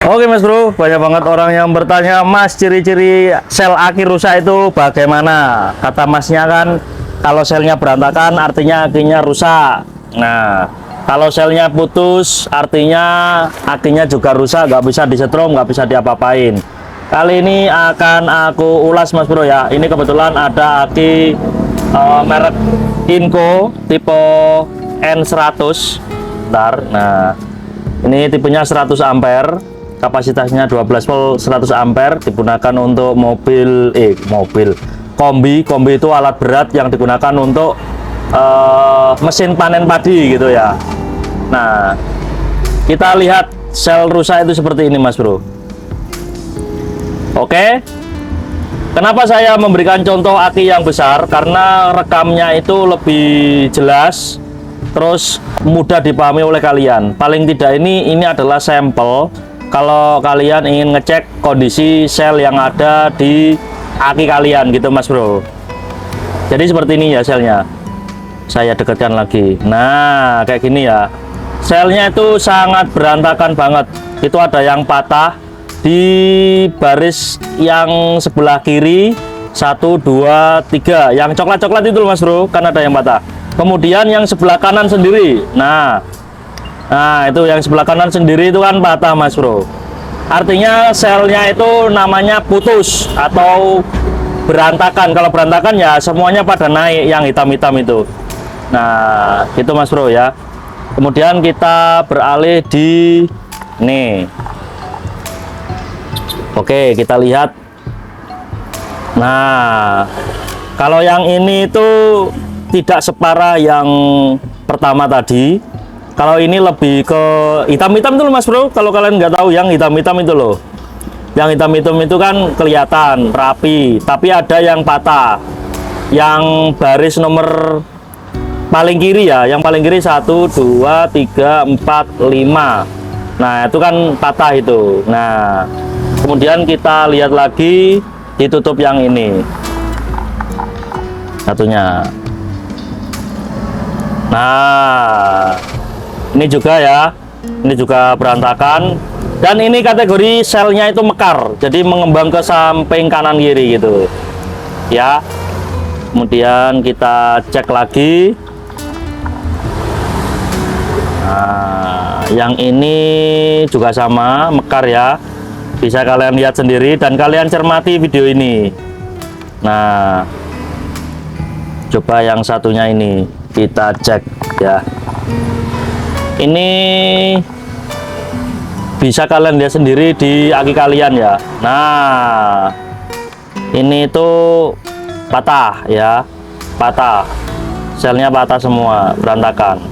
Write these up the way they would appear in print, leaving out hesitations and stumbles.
Oke Mas Bro, banyak banget orang yang bertanya, Mas, ciri-ciri sel aki rusak itu bagaimana? Kata Masnya kan, kalau selnya berantakan artinya akinya rusak. Nah, kalau selnya putus artinya akinya juga rusak, nggak bisa disetrum, nggak bisa diapa-apain. Kali ini akan aku ulas Mas Bro ya. Ini kebetulan ada aki merek Inco tipe N100. Bentar, nah ini tipenya 100 ampere. Kapasitasnya 12 volt 100 ampere, digunakan untuk mobil kombi itu alat berat yang digunakan untuk mesin panen padi gitu ya. Nah, kita lihat sel rusak itu seperti ini Mas Bro. Oke, kenapa saya memberikan contoh aki yang besar? Karena rekamnya itu lebih jelas, terus mudah dipahami oleh kalian. Paling tidak ini adalah sampel kalau kalian ingin ngecek kondisi sel yang ada di aki kalian gitu Mas Bro. Jadi seperti ini ya selnya. Saya dekatkan lagi. Nah, kayak gini ya. Selnya itu sangat berantakan banget. Itu ada yang patah di baris yang sebelah kiri 1, 2, 3. Yang coklat-coklat itu Mas Bro, kan ada yang patah. Kemudian yang sebelah kanan sendiri. Nah, itu yang sebelah kanan sendiri itu kan patah Mas Bro. Artinya selnya itu namanya putus atau berantakan. Kalau berantakan ya semuanya pada naik yang hitam-hitam itu. Nah, gitu Mas Bro ya. Kemudian kita beralih di nih. Oke, kita lihat. Nah, kalau yang ini itu tidak separah yang pertama tadi. Kalau ini lebih ke hitam-hitam tuh Mas Bro. Kalau kalian nggak tahu yang hitam-hitam itu loh. Yang hitam-hitam itu kan kelihatan rapi, tapi ada yang patah. Yang baris nomor paling kiri ya, yang paling kiri 1, 2, 3, 4, 5. Nah, itu kan patah itu. Nah, kemudian kita lihat lagi ditutup yang ini. Satunya. Nah, ini juga ya, ini juga berantakan, dan ini kategori selnya itu mekar, jadi mengembang ke samping kanan kiri gitu ya. Kemudian kita cek lagi. Nah, yang ini juga sama mekar ya, bisa kalian lihat sendiri dan kalian cermati video ini. Nah, coba yang satunya ini kita cek ya. Ini bisa kalian lihat sendiri di aki kalian ya. Nah, ini itu patah ya, patah, selnya patah semua, berantakan.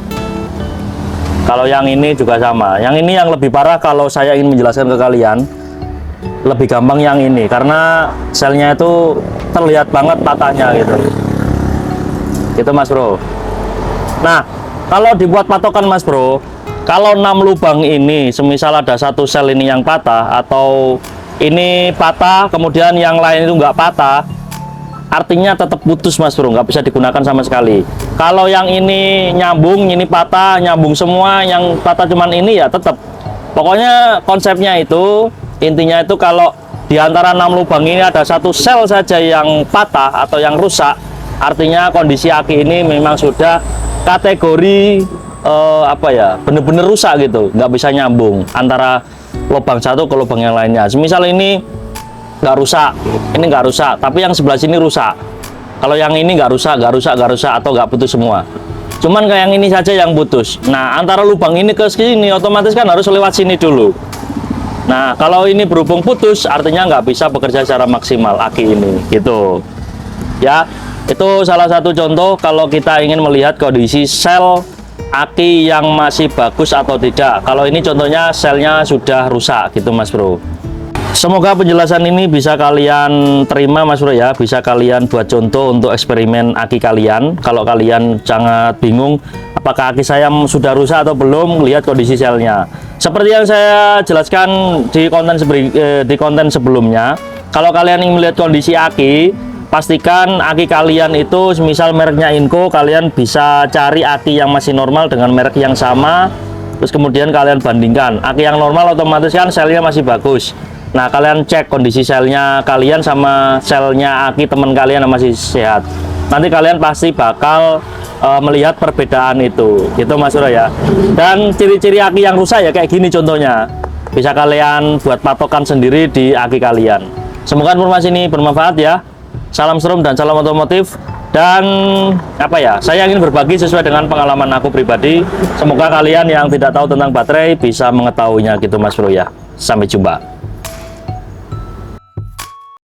Kalau yang ini juga sama. Yang ini yang lebih parah. Kalau saya ingin menjelaskan ke kalian, lebih gampang yang ini karena selnya itu terlihat banget patahnya gitu. Gitu Mas Bro. Nah, kalau dibuat patokan Mas Bro, kalau 6 lubang ini semisal ada satu sel ini yang patah atau ini patah kemudian yang lain itu nggak patah, artinya tetap putus Mas Bro, nggak bisa digunakan sama sekali. Kalau yang ini nyambung, ini patah, nyambung semua, yang patah cuman ini ya tetap. Pokoknya konsepnya itu, intinya itu kalau di antara 6 lubang ini ada satu sel saja yang patah atau yang rusak, artinya kondisi aki ini memang sudah kategori bener-bener rusak gitu, nggak bisa nyambung antara lubang satu ke lubang yang lainnya. Semisal ini nggak rusak, ini nggak rusak, tapi yang sebelah sini rusak. Kalau yang ini nggak rusak atau nggak putus semua. Cuman kayak yang ini saja yang putus. Nah, antara lubang ini ke sini otomatis kan harus lewat sini dulu. Nah, kalau ini berhubung putus, artinya nggak bisa bekerja secara maksimal aki ini, gitu. Ya, itu salah satu contoh kalau kita ingin melihat kondisi sel aki yang masih bagus atau tidak. Kalau ini contohnya selnya sudah rusak gitu Mas Bro. Semoga penjelasan ini bisa kalian terima Mas Bro ya, bisa kalian buat contoh untuk eksperimen aki kalian. Kalau kalian sangat bingung apakah aki saya sudah rusak atau belum, lihat kondisi selnya. Seperti yang saya jelaskan di konten sebelumnya, kalau kalian ingin melihat kondisi aki, pastikan aki kalian itu misal mereknya Inco, kalian bisa cari aki yang masih normal dengan merek yang sama Terus kemudian kalian bandingkan, aki yang normal otomatis kan selnya masih bagus. Nah, kalian cek kondisi selnya kalian sama selnya aki teman kalian yang masih sehat. Nanti kalian pasti bakal melihat perbedaan itu, gitu Mas Bro ya. Dan ciri-ciri aki yang rusak ya kayak gini contohnya. Bisa kalian buat patokan sendiri di aki kalian. Semoga informasi ini bermanfaat ya. Salam serum dan salam otomotif. Dan apa ya, saya ingin berbagi sesuai dengan pengalaman aku pribadi. Semoga kalian yang tidak tahu tentang baterai bisa mengetahuinya gitu Mas Bro ya. Sampai jumpa.